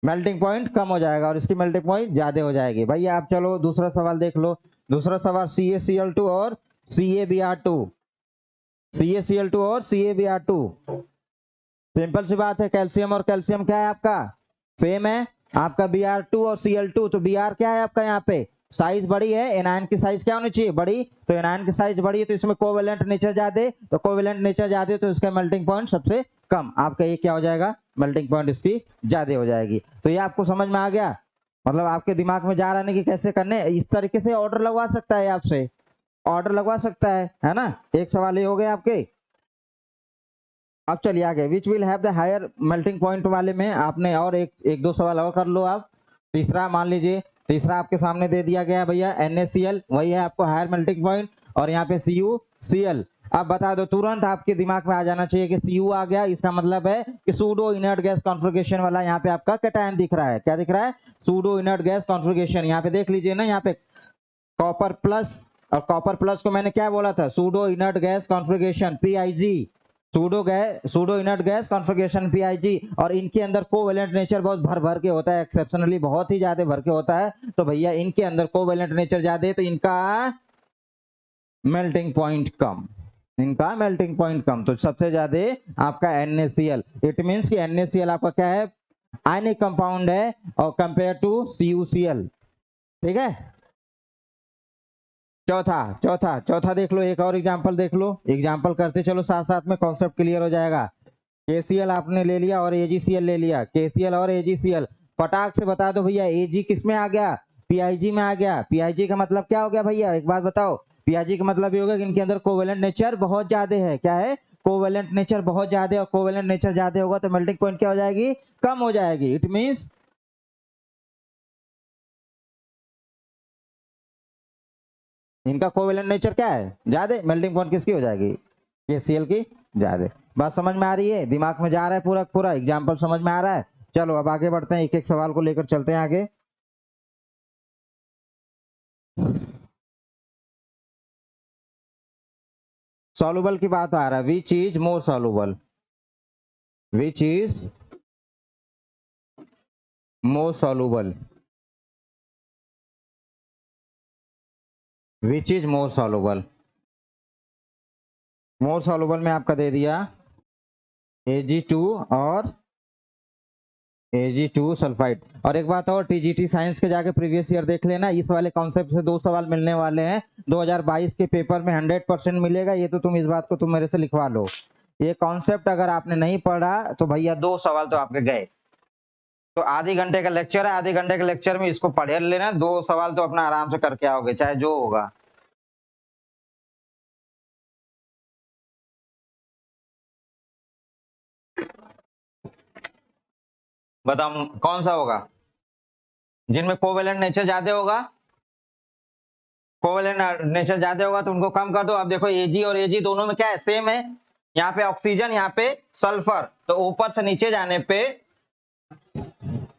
मेल्टिंग पॉइंट कम हो जाएगा और इसकी मेल्टिंग पॉइंट ज्यादा हो जाएगी। भैया आप चलो दूसरा सवाल देख लो। दूसरा सवाल CaCl2 और CaBr2, CaCl2 और CaBr2, सिंपल सी बात है, कैल्शियम और कैल्शियम क्या है आपका सेम है, आपका Br2 और Cl2, तो Br क्या है आपका यहाँ पे साइज बड़ी है, एनायन की साइज क्या होनी चाहिए बड़ी, तो एनायन की साइज बड़ी है तो इसमें कोवेलेंट नेचर ज्यादा, तो कोवेलेंट नेचर ज्यादा तो इसका मेल्टिंग पॉइंट सबसे कम, आपका ये क्या हो जाएगा, मेल्टिंग पॉइंट इसकी ज्यादा हो जाएगी। तो ये आपको समझ में आ गया, मतलब आपके दिमाग में जा रहा है कि कैसे करने, इस तरीके से ऑर्डर लगवा सकता है, आपसे ऑर्डर लगवा सकता है ना। एक सवाल ये हो गए आपके। अब चलिए आगे, which will have the higher melting point वाले में आपने और एक दो सवाल और कर लो आप। तीसरा मान लीजिए, तीसरा आपके सामने दे दिया गया भैया NaCl, वही है आपको हायर मेल्टिंग पॉइंट, और यहाँ पे CuCl। अब बता दो, तुरंत आपके दिमाग में आ जाना चाहिए कि Cu आ गया, इसका मतलब है कि सूडो इनर्ट गैस कॉन्फ़िगरेशन वाला यहाँ पे आपका कैटायन दिख रहा है, क्या दिख रहा है, सूडो इनर्ट गैस कॉन्फ़िगरेशन। यहाँ पे देख लीजिए ना, यहाँ पे कॉपर प्लस, और कॉपर प्लस को मैंने क्या बोला था, pseudo inert gas configuration PIG, pseudo inert gas configuration PIG, और इनके अंदर कोवेलेंट नेचर बहुत भर भर के होता है, एक्सेप्शनली बहुत ही ज्यादा भर के होता है, तो भैया इनके अंदर कोवेलेंट नेचर ज्यादा है तो इनका मेल्टिंग पॉइंट कम, इनका मेल्टिंग पॉइंट कम, तो सबसे ज्यादा आपका NaCl। इट मींस कि NaCl आपका क्या है, आयनिक कंपाउंड है, और कंपेयर टू CuCl, ठीक है। चौथा चौथा चौथा देख लो, एक और एग्जांपल देख लो, एग्जांपल करते चलो साथ साथ में, कॉन्सेप्ट क्लियर हो जाएगा। KCl आपने ले लिया और AgCl ले लिया, KCl और AgCl, फटाक से बता दो भैया Ag किस में आ गया, PIG में आ गया। PIG का मतलब क्या हो गया भैया, एक बात बताओ, PIG का मतलब ये होगा कि इनके अंदर कोवेलेंट नेचर बहुत ज्यादा है, क्या है, कोवेलेंट नेचर बहुत ज्यादा, और कोवेलेंट नेचर ज्यादा होगा तो मेल्टिंग पॉइंट क्या हो जाएगी, कम हो जाएगी। इट मींस इनका कोवेलेंट नेचर क्या है ज्यादा, मेल्टिंग पॉइंट किसकी हो जाएगी, KCl की ज्यादा। बात समझ में आ रही है, दिमाग में जा रहा है पूरा पूरा, एग्जाम्पल समझ में आ रहा है। चलो अब आगे बढ़ते हैं, एक एक सवाल को लेकर चलते हैं आगे। सॉल्युबल की बात आ रहा है, which is more soluble, which is more soluble, which is more soluble. More soluble में आपका दे दिया Ag2 और Ag2 सल्फाइड। और एक बात और, TGT साइंस के जाके प्रीवियस ईयर देख लेना, इस वाले कॉन्सेप्ट से 2 सवाल मिलने वाले हैं 2022 के पेपर में, 100% मिलेगा, ये तो तुम इस बात को तुम मेरे से लिखवा लो। ये कॉन्सेप्ट अगर आपने नहीं पढ़ा तो भैया 2 सवाल तो आपके गए। तो आधे घंटे का लेक्चर है, आधे घंटे के लेक्चर में इसको पढ़ लेना, 2 सवाल तो अपना आराम से करके आओगे चाहे जो होगा। बताओ कौन सा होगा, जिनमें कोवेलेंट नेचर ज्यादा होगा, कोवेलेंट नेचर ज्यादा होगा तो उनको कम कर दो। अब देखो Ag और Ag दोनों में क्या है, सेम है, यहाँ पे ऑक्सीजन, यहाँ पे सल्फर, तो ऊपर से नीचे जाने पे,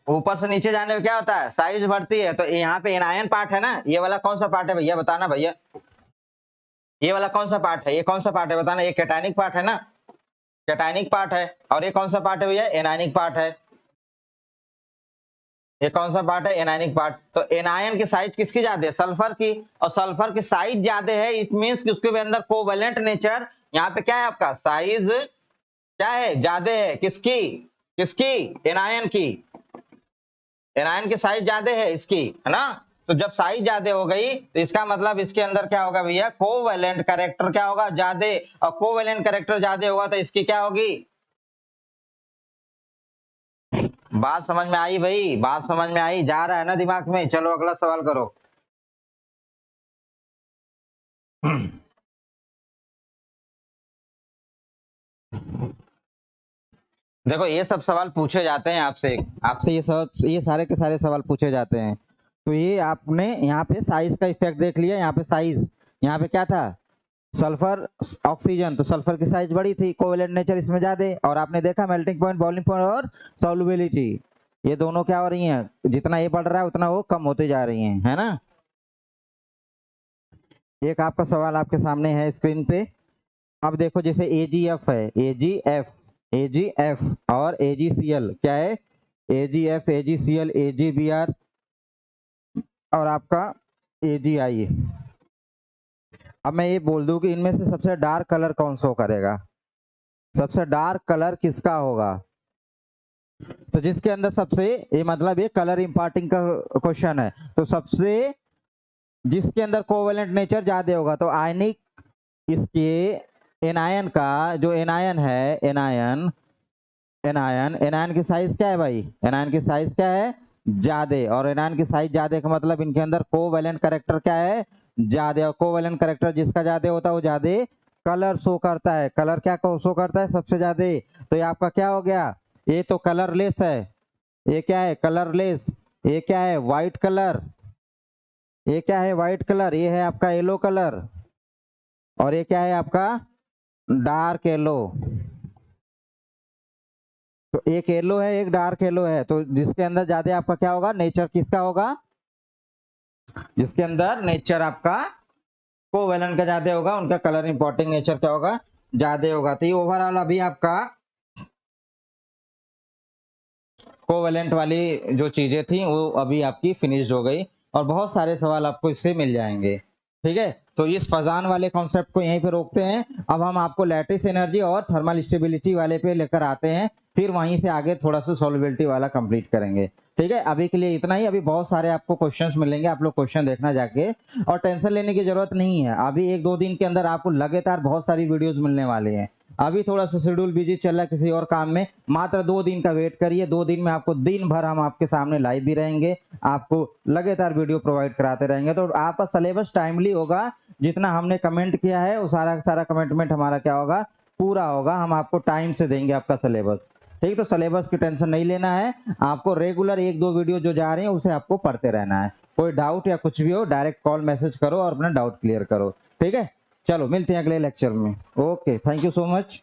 ऊपर से नीचे जाने पे क्या होता है, साइज बढ़ती है। तो यहाँ पे एनायन पार्ट है ना, ये वाला कौन सा पार्ट है भैया, बताना भैया, ये वाला कौन सा पार्ट है, ये कौन सा पार्ट है बताना, ये कैटायनिक पार्ट है ना, कैटायनिक पार्ट है, और ये कौन सा पार्ट है भैया, एनायनिक पार्ट है। ये कौन सा पार्ट है, एनायनिक पार्ट। तो एनायन की साइज किसकी ज्यादा है, सल्फर की, और सल्फर की साइज ज्यादा है, इट मींस कि उसके अंदर कोवेलेंट नेचर, यहाँ पे क्या है आपका साइज क्या है, ज्यादा है, किसकी, किसकी, एनायन की, एनायन की साइज ज्यादा है इसकी, है ना। तो जब साइज ज्यादा हो गई तो इसका मतलब इसके अंदर क्या होगा भैया, कोवेलेंट कैरेक्टर क्या होगा, ज्यादा, और कोवेलेंट कैरेक्टर ज्यादा होगा तो इसकी क्या होगी। बात समझ में आई भाई, बात समझ में आई, जा रहा है ना दिमाग में। चलो अगला सवाल करो। देखो ये सब सवाल पूछे जाते हैं आपसे, आपसे ये सब, ये सारे के सारे सवाल पूछे जाते हैं। तो ये आपने यहाँ पे साइज का इफेक्ट देख लिया, यहाँ पे साइज, यहाँ पे क्या था, सल्फर ऑक्सीजन, तो सल्फर की साइज बड़ी थी, कोवेलेंट नेचर इसमें ज्यादा, और आपने देखा मेल्टिंग पॉइंट, बॉइलिंग पॉइंट और सॉल्युबिलिटी, ये दोनों क्या हो रही हैं, जितना ये बढ़ रहा है उतना वो कम होते जा रही हैं, है ना। एक आपका सवाल आपके सामने है स्क्रीन पे। अब देखो जैसे AgF है, AgF और AgCl क्या है, AgF, AgCl, AgBr और आपका AgI। अब मैं ये बोल दूं कि इनमें से सबसे डार्क कलर कौन शो करेगा, सबसे डार्क कलर किसका होगा, तो जिसके अंदर सबसे, ये मतलब ये कलर इंपार्टिंग का क्वेश्चन है, तो सबसे जिसके अंदर कोवेलेंट नेचर ज्यादा होगा, तो आयनिक इसके एनायन का जो एनायन है, एनायन की साइज क्या है भाई, एनायन की साइज क्या है, ज्यादा, और एनायन की साइज ज्यादा का मतलब इनके अंदर कोवेलेंट कैरेक्टर क्या है, ज्यादा, और कोवेलेंट कैरेक्टर जिसका ज्यादा होता है वो ज्यादा कलर शो करता है, कलर क्या शो करता है सबसे ज्यादा, तो ये आपका क्या हो गया, ये तो कलरलेस है, ये क्या है कलरलेस, ये क्या है व्हाइट कलर, ये क्या है व्हाइट कलर, ये है आपका येलो कलर, और ये क्या है आपका डार्क येलो, तो एक येलो है एक डार्क येलो है, तो जिसके अंदर ज्यादा आपका क्या होगा, नेचर किसका होगा, जिसके अंदर नेचर आपका कोवेलेंट का ज्यादा होगा, उनका कलर इंपॉर्टिंग नेचर क्या होगा, ज्यादा होगा। तो ये ओवरऑल अभी आपका कोवेलेंट वाली जो चीजें थी वो अभी आपकी फिनिश हो गई, और बहुत सारे सवाल आपको इससे मिल जाएंगे, ठीक है। तो इस फजान वाले कॉन्सेप्ट को यहीं पे रोकते हैं, अब हम आपको लैटिस एनर्जी और थर्मल स्टेबिलिटी वाले पे लेकर आते हैं, फिर वहीं से आगे थोड़ा सा सॉल्युबिलिटी वाला कंप्लीट करेंगे, ठीक है। अभी के लिए इतना ही, अभी बहुत सारे आपको क्वेश्चंस मिलेंगे, आप लोग क्वेश्चन देखना जाके, और टेंशन लेने की जरूरत नहीं है, अभी 1-2 दिन के अंदर आपको लगातार बहुत सारी वीडियोस मिलने वाली हैं। अभी थोड़ा सा शेड्यूल बिजी चल रहा है किसी और काम में, मात्र 2 दिन का वेट करिए, 2 दिन में आपको दिन भर हम आपके सामने लाइव भी रहेंगे, आपको लगातार वीडियो प्रोवाइड कराते रहेंगे, तो आपका सिलेबस टाइमली होगा, जितना हमने कमेंट किया है वो सारा सारा कमिटमेंट हमारा क्या होगा, पूरा होगा, हम आपको टाइम से देंगे आपका सिलेबस, ठीक। तो सिलेबस की टेंशन नहीं लेना है, आपको रेगुलर 1-2 वीडियो जो जा रहे हैं उसे आपको पढ़ते रहना है, कोई डाउट या कुछ भी हो डायरेक्ट कॉल मैसेज करो और अपना डाउट क्लियर करो, ठीक है। चलो मिलते हैं अगले लेक्चर में, okay, thank you so much.